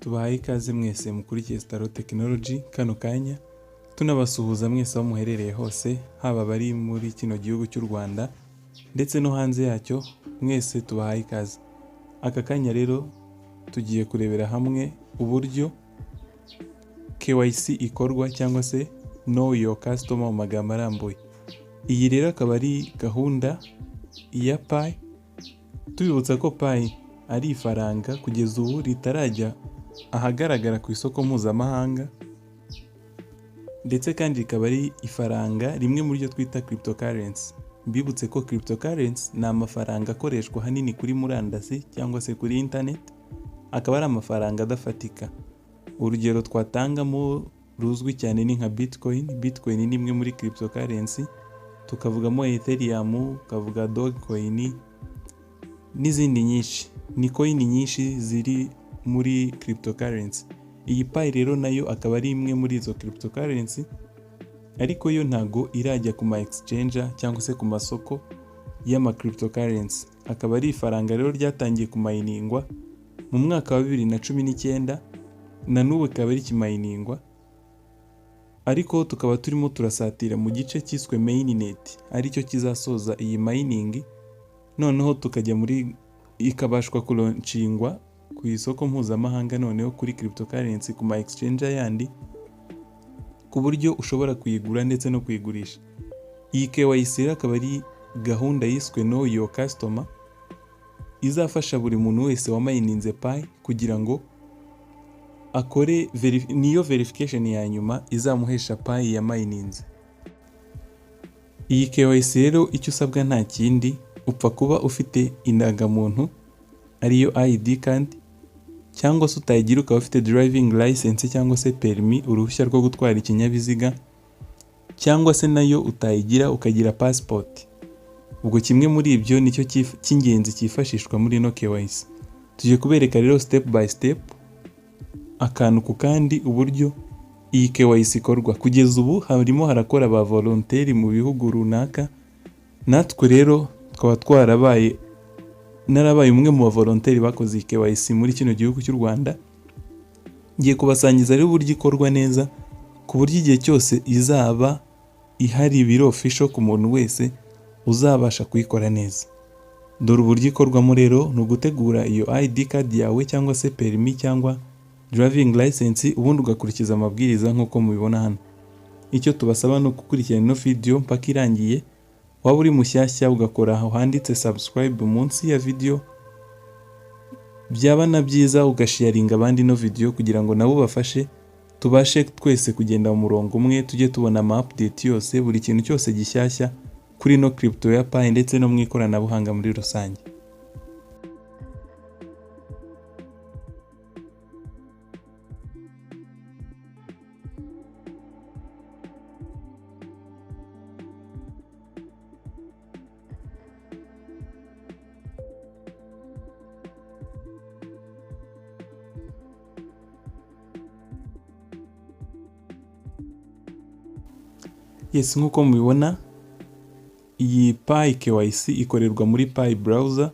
Tubahaye ikaze mwese mukurikiye Staro Technology kano kanya tunabasuhuza mwese aho muherereye hose, haba bari muri kino gihugu cy'u Rwanda ndetse no hanze yacyo, mwese tubahaye ikaze. Aka kanya rero tugiye kurebera hamwe uburyo KYC ikorwa cyangwa se Know Your Customer mu magambo arambuye. Iyi rero akaba ari gahunda ya Pi, tubibutsa ko Pi ari ifaranga kugeza ubu ritarajya ahagaragara ku isoko mpuzamahanga, ndetse kandi rikaba ari ifaranga rimwe muri byo twita cryptocurrency. Mbibutse ko cryptocurrency ni amafaranga akoreshwa hanini kuri murandasi cyangwa se kuri internet, akaba ari amafaranga adafatika. Urugero twatangamo ruzwi cyane ni nka Bitcoin. Bitcoin ni imwe muri cryptocurrency, tukavugamo Ethereum, tukavuga Dogecoin n'izindi nyinshi. Ni coin nyinshi ziri muri cryptocurrency. Iyi Pi rero nayo akaba ari imwe muri izo cryptocurrency, ariko yo ntago irajya ku ma exchange cyangwa se ku masoko y'ama cryptocurrency. Akaba ari ifaranga rero ryatangiye kumayiningwa mu mwaka wa 2019, na n'ubu akaba ari kimayiningwa, ariko tukaba turimo turasatira mu gice cyiswe mainnet, aricyo kizasoza iyi mining, noneho tukajya muri ikabashwa kulonchingwa ku isoko mpuzamahanga, noneho kuri cryptocurrency ku ma exchange yandi, ku buryo ushobora kuyigura ndetse no kuyigurisha. Iyi KYC akaba ari gahunda yiswe Know Your Customer, izafasha buri muntu wese wamayininze Pi kugira ngo akore niyo verification ya nyuma izamuhesha Pi yamayininze. Iyi KYC rero icyo usabwa nta kindi, upfa kuba ufite indangamuntu ariyo ID card, cyangwa se utayigira ukaba ufite driving license cyangwa se permis, uruhushya rwo gutwara ikinyabiziga, cyangwa se nayo utayigira ukagira passport. Ubwo kimwe muri ibyo nicyo cy'ingenzi cyifashishwa muri no KYC. Tuje kubereka rero step by step, akantu ku kandi, uburyo iyi KYC ikorwa. Kugeza ubu harimo harakora ba volontaire mu bihugu runaka, natwe rero twaba narabaye umwe mu ba volontaire bakoze iyi KYC muri kino gihugu cy'u Rwanda. Ngiye kubasangiza rero uburyo ikorwa neza, ku buryo igihe cyose izaba ihari biro official ku muntu wese uzabasha kuyikora neza. Dore uburyo ikorwamo rero: ni ugutegura iyo ID card yawe cyangwa se permis cyangwa driving license, ubundi ugakurikiza amabwiriza nk'uko mubibona hano. Icyo tubasaba no gukurikirana ino video mpaka irangiye. Waba uri mushyashya ugakora aho handitse subscribe munsi ya video, byaba na byiza ugasharinga abandi no video kugira ngo nabo bafashe, tubashe twese kugenda mu murongo umwe, tujye tubona ama update yose, buri kintu cyose gishyashya kuri no crypto ya Pi ndetse no mu ikoranabuhanga muri rusange. Yes, nk'uko mubibona, iyi Pi KYC ikorerwa muri Pi browser,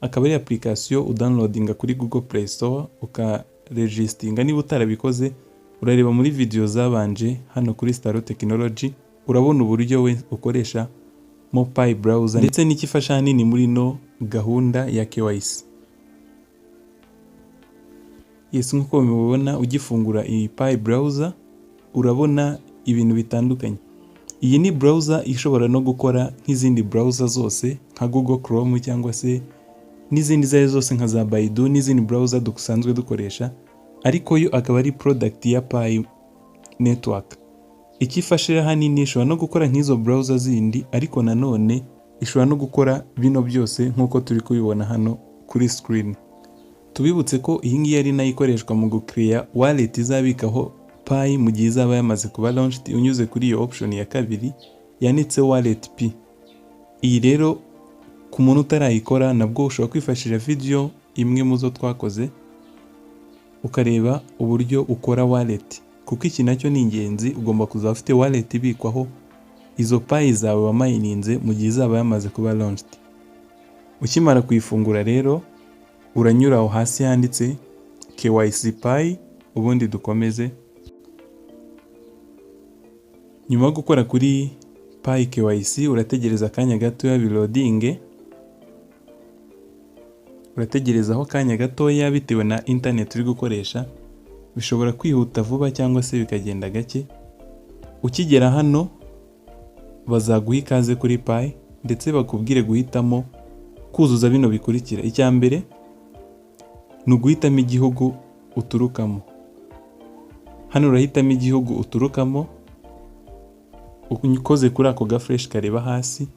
akaba ari application udownloadinga kuri Google Play Store, ukaregistinga. Niba utarabikoze urareba muri video zabanje hano kuri Staro Technology, urabona uburyo we ukoresha mo Pi browser ndetse n'ikifasha hanini muri no gahunda ya KYC. Yes, nk'uko mubibona, ugifungura iyi Pi browser urabona ibintu bitandukanye. Iyi ni browser ishobora no gukora nk'izindi browser zose nka Google Chrome cyangwa se n'izindi zayo zose nka za Baidu n'izindi browser dusanzwe dukoresha, ariko yo akaba ari product ya Pi network. Ikifashira hanini ishobora no gukora nk'izo browser zindi, ariko nanone ishobora no gukora bino byose nk'uko turi kubibona hano kuri screen. Tubibutse ko iyi ngiyi ari nayo ikoreshwa mu gucreate wallet izabikaho Pi mu gihe izaba yamaze kuba launched, unyuze kuri iyo option ya kabiri yanitse wallet P. Iyi rero ku muntu utarayikora nabwo ushobora kwifashisha video imwe mu zo twakoze ukareba uburyo ukora wallet, kuko iki nacyo ni ingenzi. Ugomba kuzaba ufite wallet ibikwaho izo Pi zawe wamayininze mu gihe izaba yamaze kuba launched. Ukimara kuyifungura rero uranyura aho hasi handitse KYC Pi ubundi dukomeze. Nyuma yo gukora kuri Pi KYC urategereza akanya gatoya biloadinge. Urategerezaho akanya gatoya bitewe na internet uri gukoresha, bishobora kwihuta vuba cyangwa se bikagenda gake. Ukigera hano bazaguha ikaze kuri Pi ndetse bakubwire guhitamo kuzuza bino bikurikira. Icya mbere ni uguhitamo igihugu uturukamo. Hano urahitamo igihugu uturukamo ukoze kuri ako gafresh kareba hasi,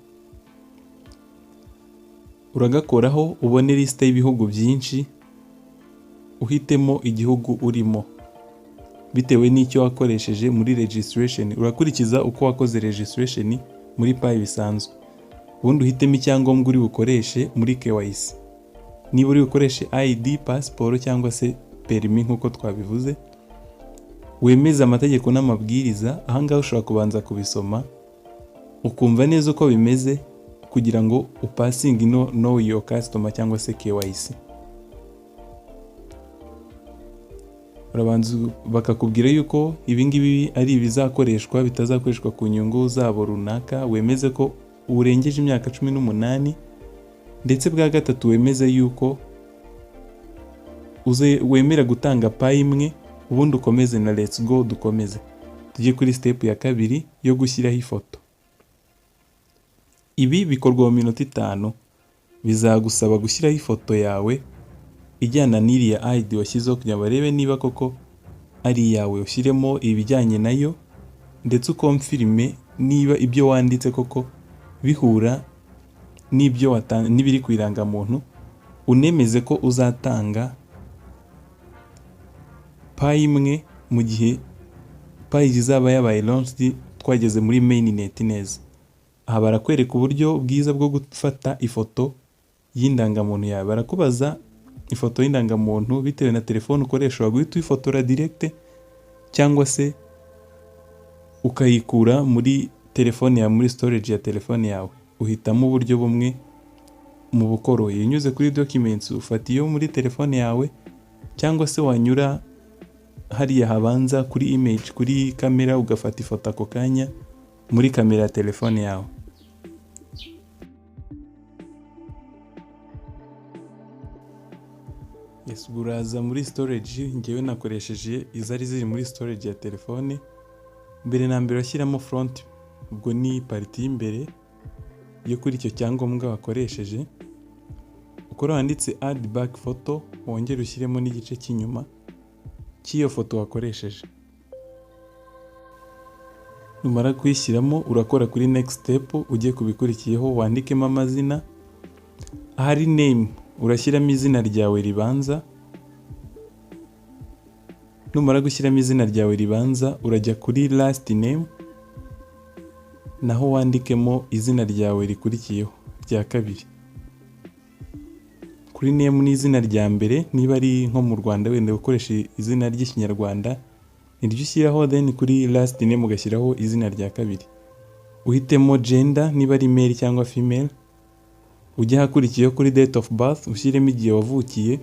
uragakoraho ubone liste y'ibihugu byinshi, uhitemo igihugu urimo bitewe n'icyo wakoresheje muri registration. Urakurikiza uko wakoze registration muri Pi bisanzwe, ubundi uhitemo icyangombwa uri bukoreshe muri KYC. Niba uri bukoreshe ID, passport cyangwa se permis nk'uko twabivuze, wemeza amategeko n'amabwiriza. Ahangaha ushobora kubanza kubisoma ukumva neza uko bimeze kugira ngo upassing know your customer cyangwa se KYC. Urabanza bakakubwira yuko ibingibi ari ibizakoreshwa, bitazakoreshwa ku nyungu zabo runaka. Wemeze ko urengeje imyaka 18 ndetse bwa gatatu wemeze yuko wemera gutanga Pi imwe, ubundi ukomeze na let's go. Dukomeze tujye kuri step ya kabiri yo gushyiraho ifoto. Ibi bikorwa mu minota 5. Bizagusaba gushyiraho ifoto yawe ijyana n'iriya ID washyizeho kugira ngo barebe niba koko ari yawe. Ushyiremo ibijyanye nayo ndetse ukonfirme niba ibyo wanditse koko bihura n'ibyo n'ibiri ku irangamuntu. Unemeze ko uzatanga Pi imwe mu gihe Pi izaba yabaye launched twageze muri mainnet neza. Aha barakwereka uburyo bwiza bwo gufata ifoto y'indangamuntu yawe. Barakubaza ifoto y'indangamuntu bitewe na telefone ukoresha, waguhita uyifotora direct cyangwa se ukayikura muri telefone yawe, muri storage ya telefone yawe. Uhitamo uburyo bumwe mu bukoroye. Unyuze kuri documents ufata iyo muri telefone yawe, cyangwa se wanyura hariya habanza kuri image kuri kamera ugafata ifoto ako kanya muri kamera ya telefone yawe. Yes, buraza muri storage. Ngewe nakoresheje izari ziri muri storage ya telefone. Mbere na mbere washyiramo front, ubwo ni party y'imbere yo kuri icyo cyangombwa wakoresheje. Ukora wanditse add back photo, wongere ushyiremo n'igice cy'inyuma cy'iyo foto wakoresheje. Numara kuyishyiramo urakora kuri next step, ujye kubikurikiyeho wandikemo amazina. Ahari name urashyiramo izina ryawe ribanza. Numara gushyiramo izina ryawe ribanza urajya kuri last name, naho wandikemo izina ryawe rikurikiyeho rya kabiri. Kuri name ni izina rya mbere, niba ari nko mu Rwanda wenda ukoresha izina ry'Ikinyarwanda niryo ushyiraho, then kuri last name ugashyiraho izina rya kabiri. Uhitemo gender niba ari male cyangwa female. Ujya hakurikiyeho kuri date of birth ushyiremo igihe wavukiye.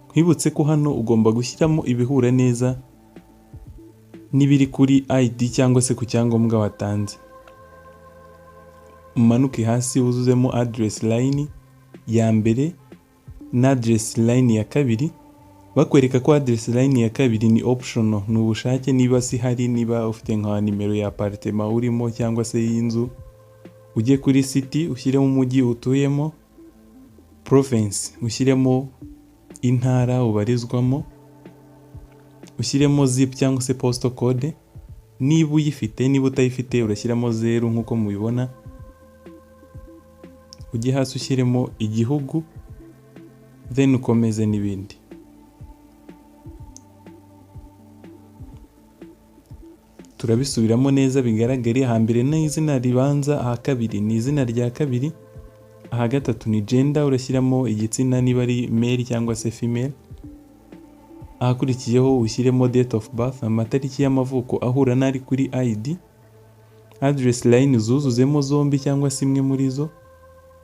Nkwibutse ko hano ugomba gushyiramo ibihura neza n'ibiri kuri ID cyangwa se ku cyangombwa watanze. Umanuke hasi wuzuzemo address line ya mbere na address line ya kabiri. Bakwereka ko address line ya kabiri ni optional, ni ubushake niba si hari, niba ufite nka nimero ya apartment urimo cyangwa se y'inzu. Ujye kuri city ushyiremo umujyi utuyemo, province ushyiremo intara ubarizwamo, ushyiremo zip cyangwa se postal code niba uyifite. Niba utayifite urashyiramo 0 nkuko mubibona. Ujye hasi ushyiremo igihugu, then ukomeze n'ibindi. Turabisubiramo neza bigaragare. Hambere ni izina ribanza, aha kabiri ni izina rya kabiri, aha gatatu ni gender, urashyiramo igitsina niba ari male cyangwa se female. Ahakurikiyeho ushyiremo date of birth, amatariki y'amavuko ahura n'ari kuri ID. Address line zuzuzemo zombi cyangwa se imwe muri zo.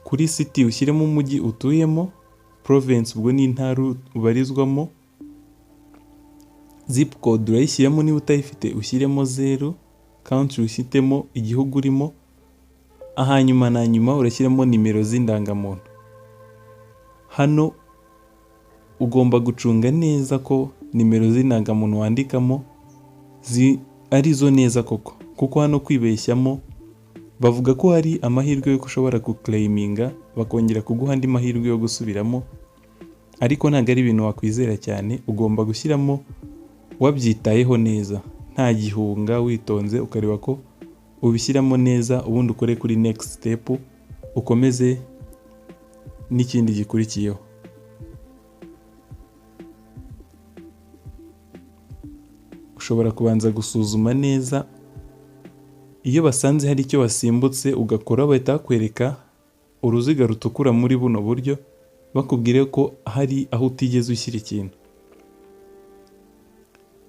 Kuri city ushyiremo umujyi utuyemo, province ubwo ni intara ubarizwamo, zip code urayishyiramo, niba utayifite ushyiremo 0, country ushyitemo igihugu urimo, hanyuma na nyuma urashyiramo nimero z'indangamuntu. Hano ugomba gucunga neza ko nimero z'indangamuntu wandikamo arizo neza koko, kuko hano kwibeshyamo bavuga ko hari amahirwe yo ushobora guclaiminga bakongera kuguha andi mahirwe yo gusubiramo, ariko ntabwo ari ibintu wakwizera cyane. Ugomba gushyiramo wabyitayeho neza, nta gihunga, witonze ukareba ko ubishyiramo neza, ubundi ukore kuri next step, ukomeze n'ikindi gikurikiyeho. Ushobora kubanza gusuzuma neza, iyo basanze hari icyo wasimbutse ugakora bahita bakwereka uruziga rutukura muri buno buryo, bakubwire ko hari aho utigeze ushyira ikintu.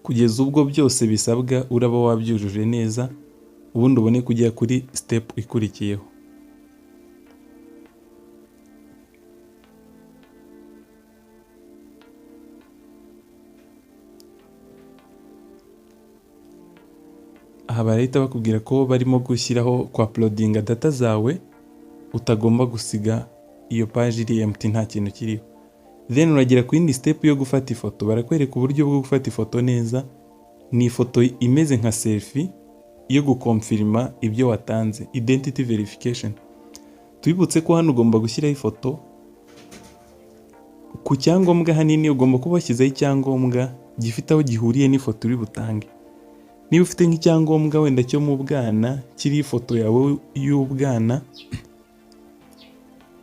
Kugeza ubwo byose bisabwa uraba wabyujuje neza, ubundi ubone kujya kuri step ikurikiyeho. Aha barahita bakubwira ko barimo gushyiraho kwa uploadinga data zawe, utagomba gusiga iyo page iri empty nta kintu kiriho. Then uragera ku yindi step yo gufata ifoto. Barakwereka uburyo bwo gufata ifoto neza. Ni ifoto imeze nka selfie yo gukonfirma ibyo watanze, identity verification. Tubibutse ko hano ugomba gushyiraho ifoto ku cyangombwa. Hanini ugomba kuba washyizeho icyangombwa gifite aho gihuriye n'ifoto uri butange. Niba ufite nk'icyangombwa wenda cyo mu bwana, kiri ifoto yawe y'ubwana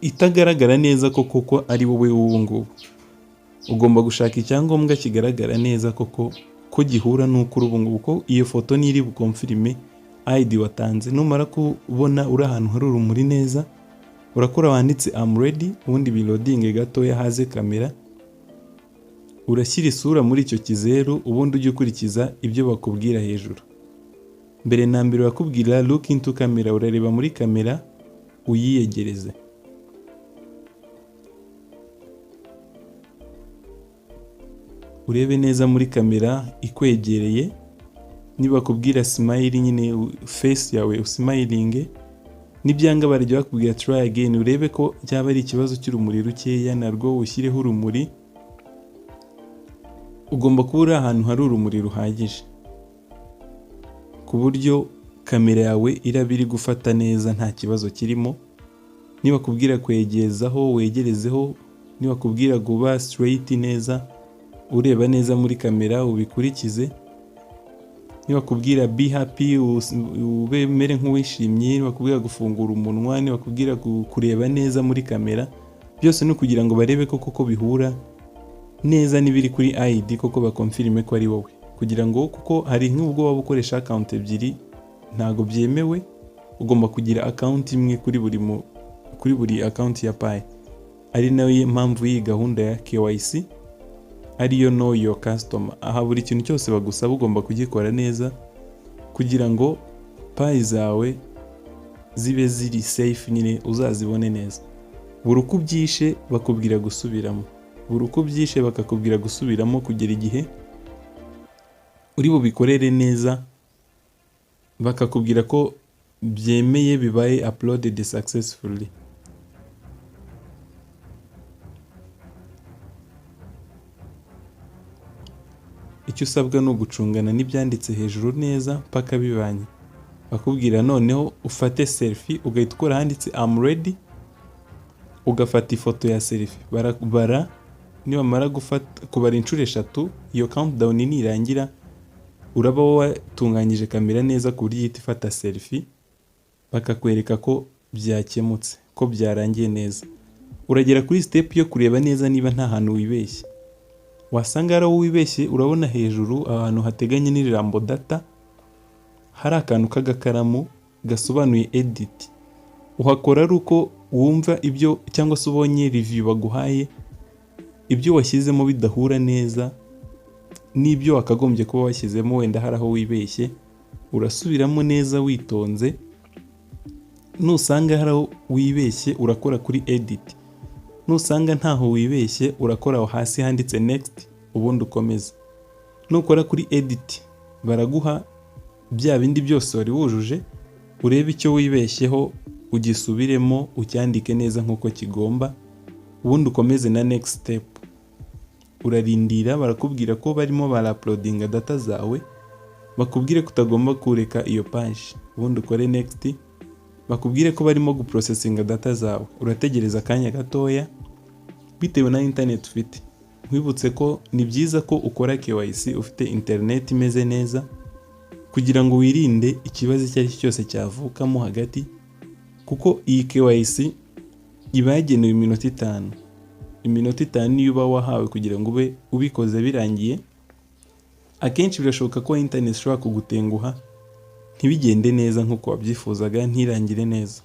itagaragara neza koko ari wowe w'ubu ngubu, ugomba gushaka icyangombwa kigaragara neza koko ko gihura n'uko ubu ngubu, ko iyo foto niri bukonfirime ID watanze. Numara kubona uri ahantu hari urumuri neza, urakora wanditse I'm ready, ubundi biloading gatoya haze kamera, urashyira isura muri icyo kizeru, ubundi ujye ukurikiza ibyo bakubwira hejuru. Mbere na mbere bakubwira look into camera, urareba muri kamera uyiyegereze. Urebe neza muri kamera ikwegereye. Niba bakubwira smile, nyine face yawe usmilinge. Nibyanga barajya bakubwira try again, urebe ko cyaba ari ikibazo cy'urumuri rukeya, narwo ushyireho urumuri. Ugomba kuba uri ahantu hari urumuri ruhagije, ku buryo kamera yawe iraba iri gufata neza nta kibazo kirimo. Niba bakubwira kwegezaho wegerezeho, niba bakubwira guba straight neza, ureba neza muri kamera ubikurikize. Niba bakubwira be happy, ube mere nk'uwishimye. Niba bakubwira gufungura umunwa, niba bakubwira kureba neza muri kamera, byose ni kugira ngo barebe koko bihura neza n'ibiri kuri ID, koko bakonfirme ko ari wowe. Kugira ngo, kuko hari nk'ubwo waba ukoresha account ebyiri, ntago byemewe. Ugomba kugira account imwe kuri buri account ya Pi. Ari nayo mpamvu iyi gahunda ya KYC ariyo know your customer. Aha buri kintu cyose bagusaba ugomba kugikora neza, kugira ngo Pi zawe zibe ziri safe, nyine uzazibone neza. Buri uko ubyishe bakubwira gusubiramo, buri uko ubyishe bakakubwira gusubiramo, kugera igihe uri bubikorere neza, bakakubwira ko byemeye, bibaye uploaded successfully. Icyo usabwa ni ugucungana n'ibyanditse hejuru neza paka bibanye. Bakubwira noneho ufate selfie, ugahita ukora handitse I'm ready, ugafata ifoto ya selfie. Barakubara, niba mara kubara inshuro 3, iyo countdown nirangira uraba watunganyije kamera neza ku buryo ihita ifata selfie, bakakwereka ko byakemutse, ko byarangiye neza. Uragera kuri step yo kureba neza niba nta hantu wibeshye. Wasanga ari wowe wibeshye, urabona hejuru ahantu hateganye n'ijambo data hari akantu k'agakaramu gasobanuye edit. Uhakora ari uko wumva ibyo cyangwa se ubonye review baguhaye, ibyo washyizemo bidahura neza n'ibyo wakagombye kuba washyizemo, wenda hari aho wibeshye, urasubiramo neza witonze. Nusanga hari aho wibeshye urakora kuri edit, nusanga ntaho wibeshye urakora aho hasi handitse next, ubundi ukomeza. nukora kuri edit baraguha bya bindi byose wari wujuje, urebe icyo wibeshyeho ugisubiremo ucyandike neza nk'uko kigomba, ubundi ukomeze na next step. Urarindira barakubwira ko barimo uploadinga data zawe, bakubwire ko utagomba kureka iyo page, ubundi ukore next, bakubwire ko barimo guprocessinga data zawe. Urategereza akanya gatoya bitewe na internet ufite. Nkwibutse ko ni byiza ko ukora KYC ufite internet imeze neza, kugira ngo wirinde ikibazo icyo ari cyo cyose cyavukamo hagati, kuko iyi KYC iba yagenewe iminota 5. Iminota 5 niyo uba wahawe kugira ngo ube ubikoze birangiye. Akenshi birashoboka ko internet ishobora kugutenguha, ntibigende neza nk'uko wabyifuzaga, ntirangire neza.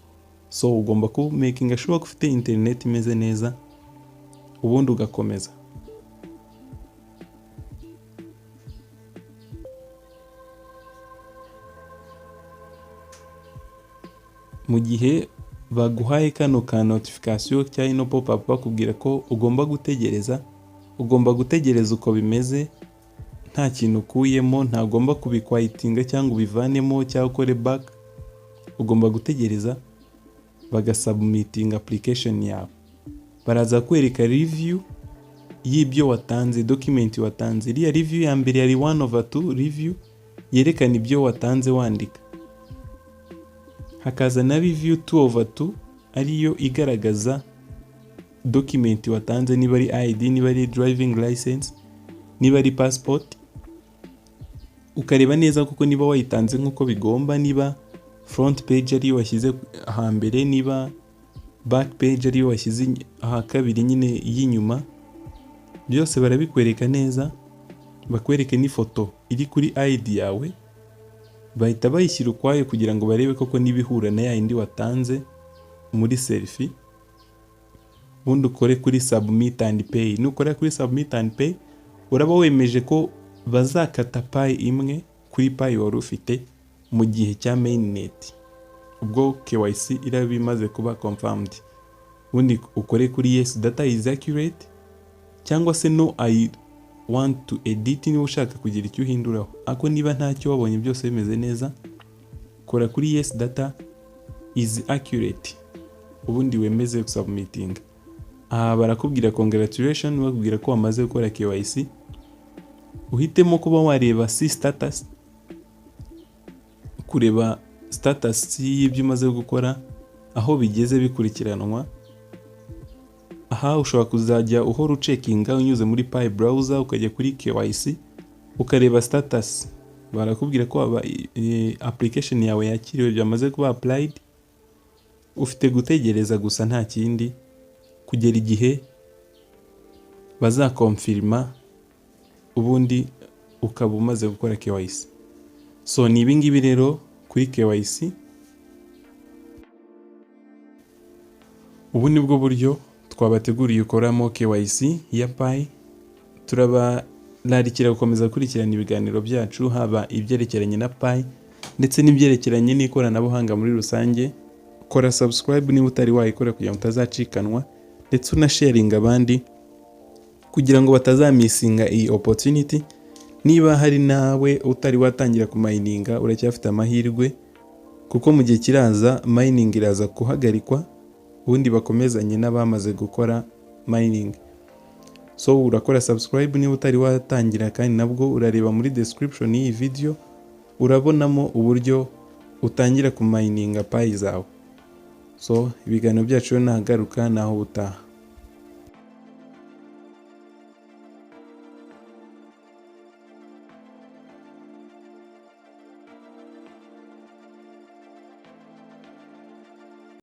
So ugomba ku making sure ko ufite internet imeze neza, ubundi ugakomeza. Mu gihe baguhaye kano ka notification cyangwa ino pop up bakubwira ko ugomba gutegereza uko bimeze, nta kintu ukuyemo, ntagomba kubikwayitinga cyangwa ubivanemo cyangwa ukore back. Ugomba gutegereza bagasubmitinga application yawe. Baraza kwereka review y'ibyo watanze, document watanze. Iriya review ya mbere yari 1/2 review yerekana ibyo watanze wandika. Hakaza na review 2/2 ariyo igaragaza document watanze, niba ari ID, niba ari driving license, niba ari passport. Ukareba neza kuko niba wayitanze nk'uko bigomba, niba front page ariyo washyize hambere, niba back page ariyo washyize aha kabiri nyine y'inyuma. Byose barabikwereka neza, bakwereke n'ifoto iri kuri ID yawe, bahita bayishyira ukwayo kugira ngo barebe koko nibihura na ya indi watanze muri selfie. Ubundi ukore kuri submit and pay. Nukora kuri submit and pay, uraba wemeje ko bazakata Pi imwe kuri Pi wari ufite mu gihe cya mainnet. Ubwo KYC iraba imaze kuba confirmed. Ubundi ukore kuri yes data is accurate, cyangwa se no I want to edit niba ushaka kugira icyo uhinduraho. Ako niba ntacyo wabonye byose bimeze neza, kora kuri yes data is accurate, ubundi wemeze submitting. Barakubwira congratulations, bakubwira ko wamaze gukora KYC. Uhitemo kuba wareba si status, kureba status y'ibyo umaze gukora, aho bigeze bikurikiranwa. Ushobora kuzajya uhora ucekinga unyuze muri Pi browser, ukajya kuri KYC ukareba status. Barakubwira ko application yawe yakiriwe, byamaze kuba applied. Ufite gutegereza gusa nta kindi, kugera igihe bazakonfirma, ubundi ukaba umaze gukora KYC. So ni ibingibi rero kuri KYC. Ubu ni bwo buryo twabateguriye ukoramo KYC ya Pi. Turabararikira gukomeza gukurikirana ibiganiro byacu, haba ibyerekeranye na Pi ndetse n'ibyerekeranye n'ikoranabuhanga muri rusange. Kora subscribe niba utari wayikora kugira ngo utazacikanwa, ndetse unasharinga abandi kugira ngo batazamisinga iyi opportunity. Niba hari nawe utari watangira kumininga, uracyafite amahirwe, kuko mu gihe kiraza mining iraza kuhagarikwa, ubundi bakomezanye n'abamaze gukora mining. So urakora subscribe niba utari watangira, kandi nabwo urareba muri description y'iyi video, urabonamo uburyo utangira kumininga Pi zawe. So ibiganiro byacu nagaruka naho utaha.